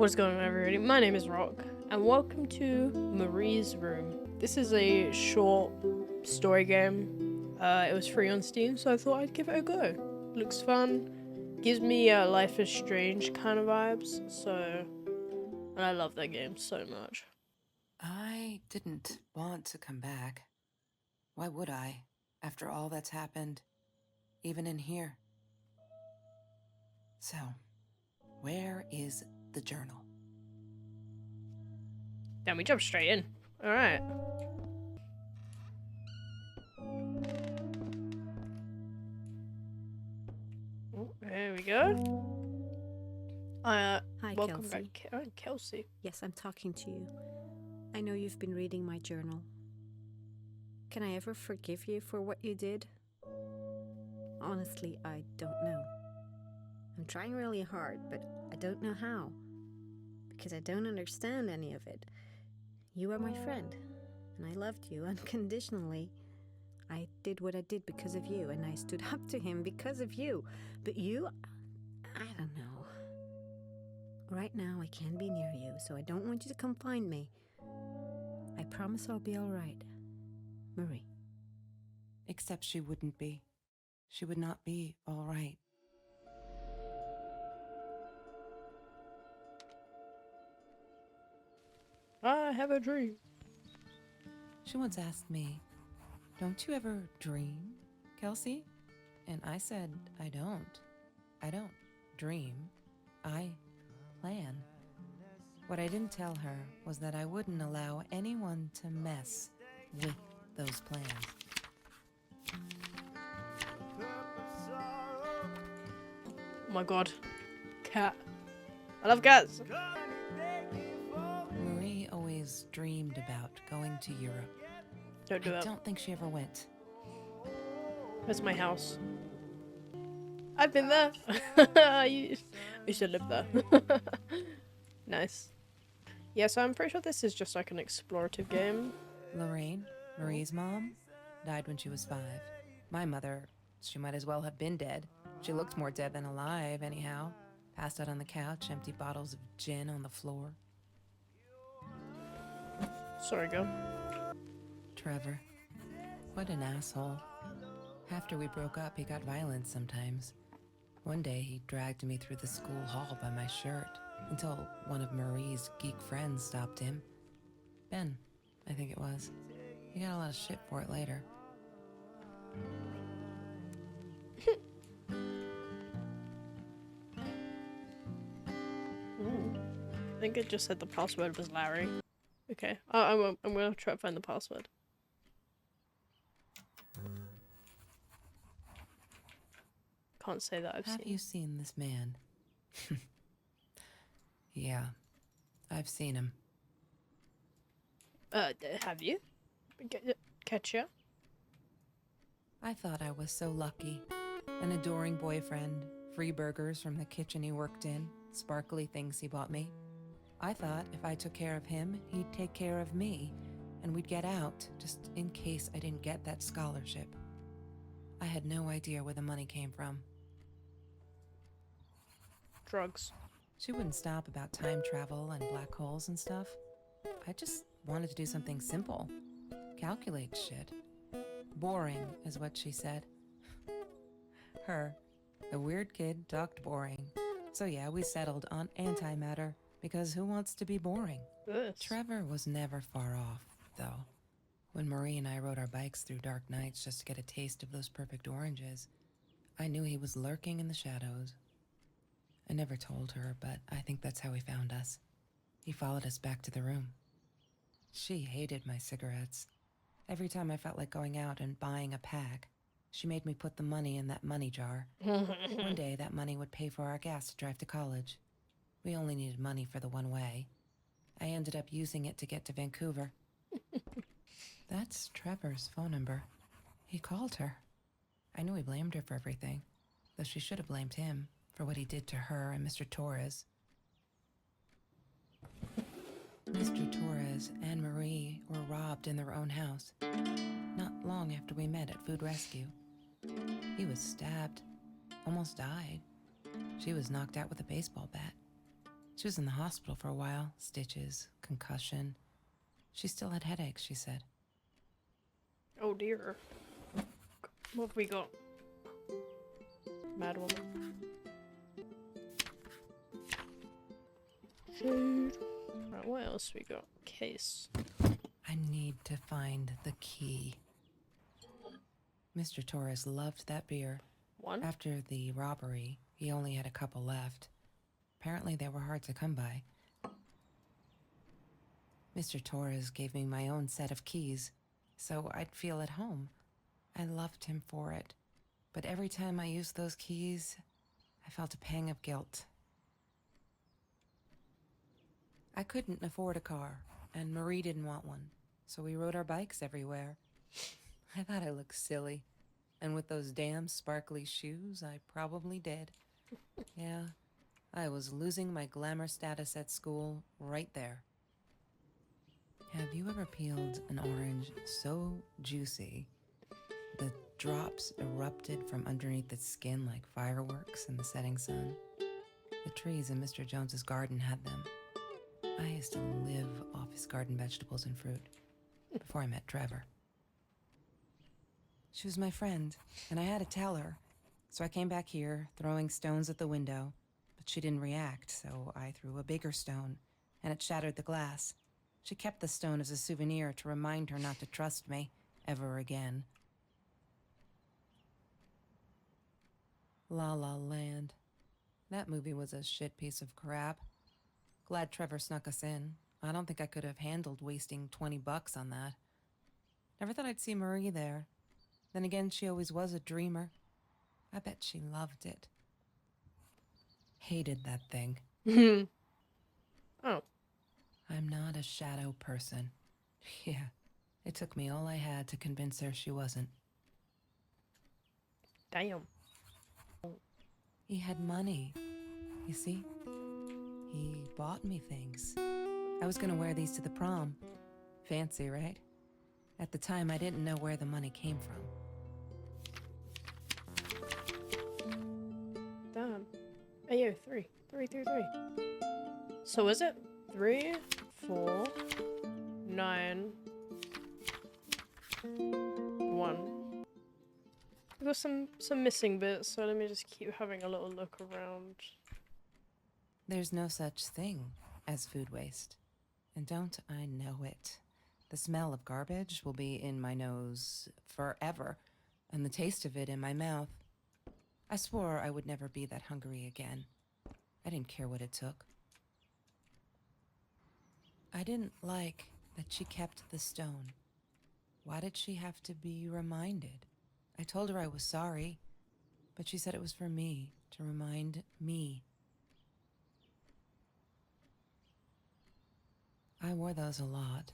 What's going on, everybody? My name is Rock, and welcome to Marie's Room. This is a short story game. It was free on Steam, so I thought I'd give it a go. Looks fun, gives me Life is Strange kind of vibes, and I love that game so much. I didn't want to come back. Why would I, after all that's happened, even in here? So, where is the journal? Then we jump straight in. Alright. There we go. Hi, Welcome Kelsey. back, Kelsey. Yes, I'm talking to you. I know you've been reading my journal. Can I ever forgive you for what you did? Honestly, I don't know. I'm trying really hard, but I don't know how. Because I don't understand any of it. You are my friend, and I loved you unconditionally. I did what I did because of you, and I stood up to him because of you. But you, I don't know. Right now, I can't be near you, so I don't want you to come find me. I promise I'll be all right. Marie. Except she wouldn't be. She would not be all right. I have a dream. She once asked me, "Don't you ever dream, Kelsey?" And I said, I don't. I don't dream. I plan. What I didn't tell her was that I wouldn't allow anyone to mess with those plans. Oh my god. Cat. I love cats. Marie always dreamed about going to Europe. Don't do I that. don't think she ever went. That's my house. I've been there. I used to live there. Nice. Yeah, so I'm pretty sure this is just like an explorative game. Lorraine, Marie's mom, died when she was 5. My mother, she might as well have been dead. She looked more dead than alive, anyhow. Passed out on the couch, empty bottles of gin on the floor. Sorry, girl. Trevor. What an asshole. After we broke up, he got violent sometimes. One day, he dragged me through the school hall by my shirt until one of Marie's geek friends stopped him. Ben, I think it was. He got a lot of shit for it later. I think it just said the password was Larry. Okay, I'm gonna try to find the password. Can't say that I've Have seen. you seen this man? Yeah, I've seen him. Have you? Catch ya? I thought I was so lucky. An adoring boyfriend, free burgers from the kitchen he worked in, sparkly things he bought me. I thought if I took care of him, he'd take care of me, and we'd get out, just in case I didn't get that scholarship. I had no idea where the money came from. Drugs. She wouldn't stop about time travel and black holes and stuff. I just wanted to do something simple. Calculate shit. Boring is what she said. Her, the weird kid, talked boring. So yeah, we settled on antimatter, because who wants to be boring? This. Trevor was never far off, though. When Marie and I rode our bikes through dark nights just to get a taste of those perfect oranges, I knew he was lurking in the shadows. I never told her, but I think that's how he found us. He followed us back to the room. She hated my cigarettes. Every time I felt like going out and buying a pack, she made me put the money in that money jar. One day, that money would pay for our gas to drive to college. We only needed money for the one way. I ended up using it to get to Vancouver. That's Trevor's phone number. He called her. I knew he blamed her for everything, though she should have blamed him for what he did to her and Mr. Torres. Mr. Torres and Marie were robbed in their own house, not long after we met at Food Rescue. He was stabbed, almost died. She was knocked out with a baseball bat. She was in the hospital for a while. Stitches, concussion. She still had headaches, she said. Oh dear. What have we got? Mad woman. Food. Right, what else we got? Case. I need to find the key. Mr. Torres loved that beer. One. After the robbery, he only had a couple left. Apparently they were hard to come by. Mr. Torres gave me my own set of keys, so I'd feel at home. I loved him for it. But every time I used those keys, I felt a pang of guilt. I couldn't afford a car, and Marie didn't want one, so we rode our bikes everywhere. I thought I looked silly, and with those damn sparkly shoes, I probably did. Yeah, I was losing my glamour status at school right there. Have you ever peeled an orange so juicy the drops erupted from underneath its skin like fireworks in the setting sun? The trees in Mr. Jones's garden had them. I used to live off his garden vegetables and fruit before I met Trevor. She was my friend, and I had to tell her. So I came back here, throwing stones at the window, but she didn't react, so I threw a bigger stone, and it shattered the glass. She kept the stone as a souvenir to remind her not to trust me ever again. La La Land. That movie was a shit piece of crap. Glad Trevor snuck us in. I don't think I could have handled wasting $20 on that. Never thought I'd see Marie there. Then again, she always was a dreamer. I bet she loved it. Hated that thing. Oh. I'm not a shadow person. Yeah, it took me all I had to convince her she wasn't. Damn. He had money, you see? He bought me things. I was gonna wear these to the prom. Fancy, right? At the time, I didn't know where the money came from. Damn. Oh, yeah, 3. 3, 3, 3. So is it 3, 4, 9, 1? We've got some missing bits, so let me just keep having a little look around. There's no such thing as food waste. And don't I know it? The smell of garbage will be in my nose forever, and the taste of it in my mouth. I swore I would never be that hungry again. I didn't care what it took. I didn't like that she kept the stone. Why did she have to be reminded? I told her I was sorry, but she said it was for me, to remind me. I wore those a lot,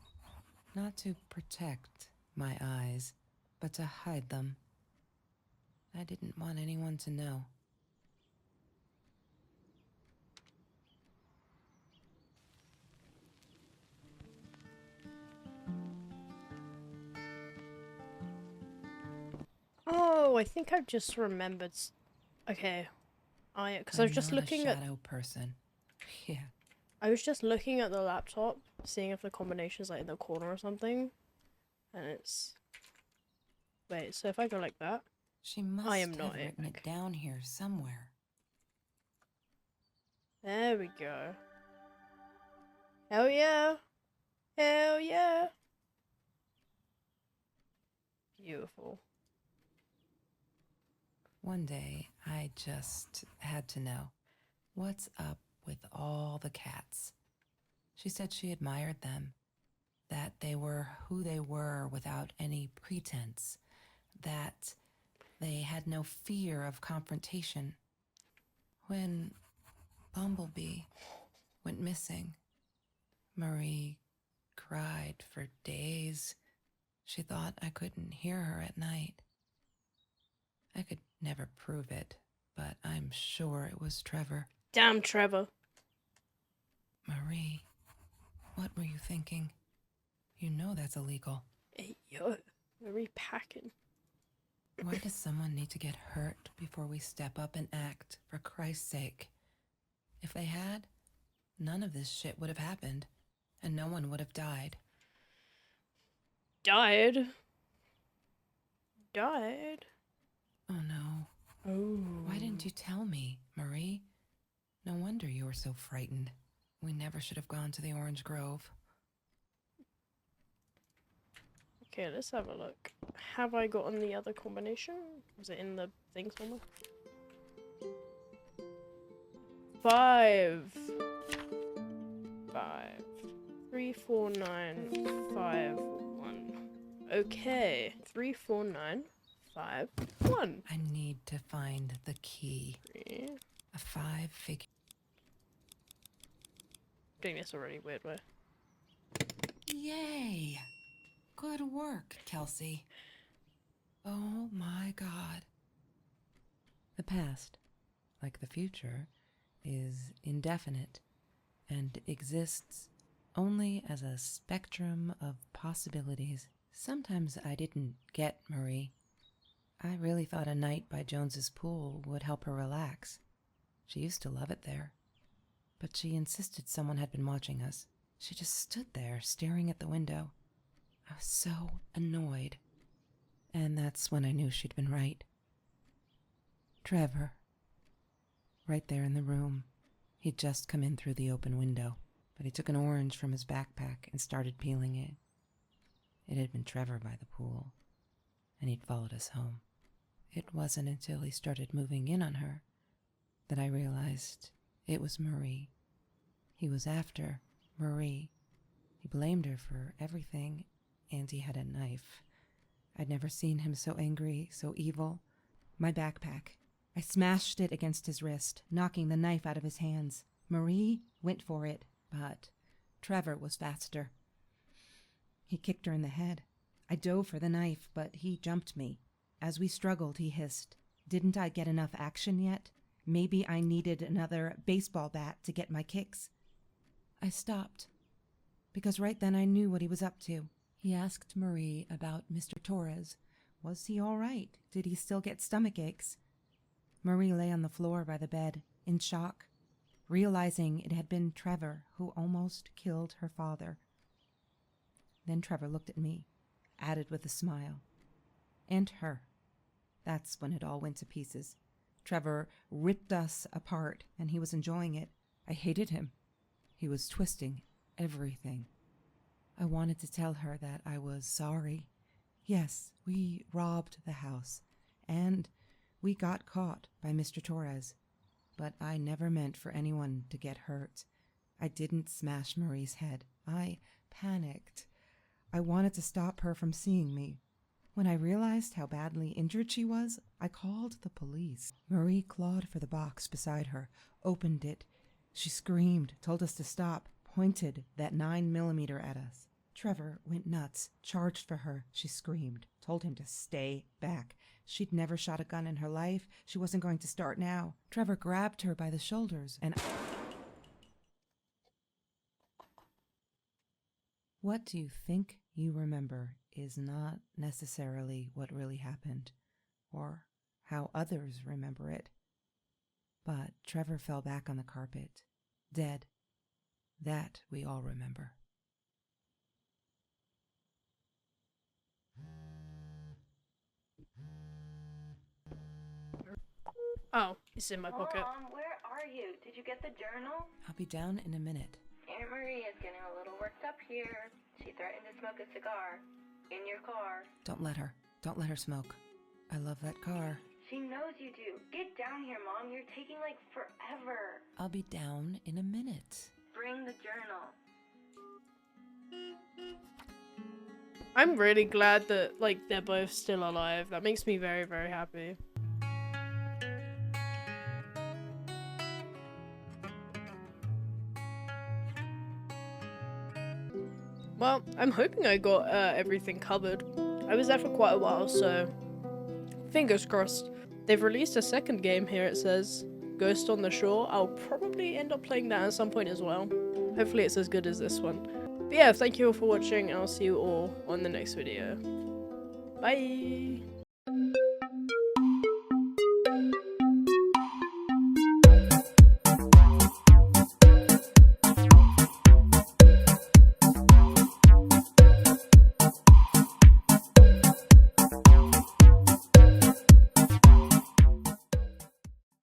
not to protect my eyes, but to hide them. I didn't want anyone to know. Oh, I think I've just remembered. Okay, because I was just looking I'm not at. a shadow person. Yeah. I was just looking at the laptop, seeing if the combination's like in the corner or something, and it's. Wait, so if I go like that, She must I am have not written epic. it down here somewhere. There we go. Hell yeah! Hell yeah! Beautiful. One day, I just had to know, what's up with all the cats? She said she admired them, that they were who they were without any pretense, that they had no fear of confrontation. When Bumblebee went missing, Marie cried for days. She thought I couldn't hear her at night. I could never prove it, but I'm sure it was Trevor. Damn, Trevor. Marie, what were you thinking? You know that's illegal. Hey, yo. We're repacking. Why does someone need to get hurt before we step up and act, for Christ's sake? If they had, none of this shit would have happened, and no one would have died. Died? Died? Oh no. Oh. Why didn't you tell me, Marie? No wonder you were so frightened. We never should have gone to the Orange Grove. Okay, let's have a look. Have I gotten the other combination? Was it in the thing somewhere? 5. 3, 4, 9, 5, 1. Okay. 3, 4, 9, 5, 1. I need to find the key. 3. A 5-figure. Doing this already weird way. Yay! Good work, Kelsey. Oh my God. The past, like the future, is indefinite and exists only as a spectrum of possibilities. Sometimes I didn't get Marie. I really thought a night by Jones's pool would help her relax. She used to love it there. But she insisted someone had been watching us. She just stood there staring at the window. I was so annoyed. And that's when I knew she'd been right. Trevor. Right there in the room. He'd just come in through the open window, but he took an orange from his backpack and started peeling it. It had been Trevor by the pool, and he'd followed us home. It wasn't until he started moving in on her that I realized it was Marie. He was after Marie. He blamed her for everything, and he had a knife. I'd never seen him so angry, so evil. My backpack. I smashed it against his wrist, knocking the knife out of his hands. Marie went for it, but Trevor was faster. He kicked her in the head. I dove for the knife, but he jumped me. As we struggled, he hissed, "Didn't I get enough action yet? Maybe I needed another baseball bat to get my kicks." I stopped, because right then I knew what he was up to. He asked Marie about Mr. Torres. Was he all right? Did he still get stomach aches? Marie lay on the floor by the bed, in shock, realizing it had been Trevor who almost killed her father. Then Trevor looked at me, added with a smile. And her. That's when it all went to pieces. Trevor ripped us apart, and he was enjoying it. I hated him. He was twisting everything. I wanted to tell her that I was sorry. Yes, we robbed the house, and we got caught by Mr. Torres. But I never meant for anyone to get hurt. I didn't smash Marie's head. I panicked. I wanted to stop her from seeing me. When I realized how badly injured she was, I called the police. Marie clawed for the box beside her, opened it. She screamed, told us to stop, pointed that 9mm at us. Trevor went nuts, charged for her. She screamed, told him to stay back. She'd never shot a gun in her life. She wasn't going to start now. Trevor grabbed her by the shoulders and... What do you think you remember is not necessarily what really happened, or how others remember it. But Trevor fell back on the carpet, dead. That we all remember. Oh, it's in my pocket. Mom, where are you? Did you get the journal? I'll be down in a minute. Aunt Marie is getting a little worked up here. She threatened to smoke a cigar. In your car. Don't let her. Don't let her smoke. I love that car. She knows you do. Get down here, Mom. You're taking, like, forever. I'll be down in a minute. Bring the journal. I'm really glad that, like, they're both still alive. That makes me very, very happy. Well, I'm hoping I got everything covered. I was there for quite a while, so fingers crossed. They've released a second game here, it says. Ghost on the Shore. I'll probably end up playing that at some point as well. Hopefully it's as good as this one. But yeah, thank you all for watching, and I'll see you all on the next video. Bye!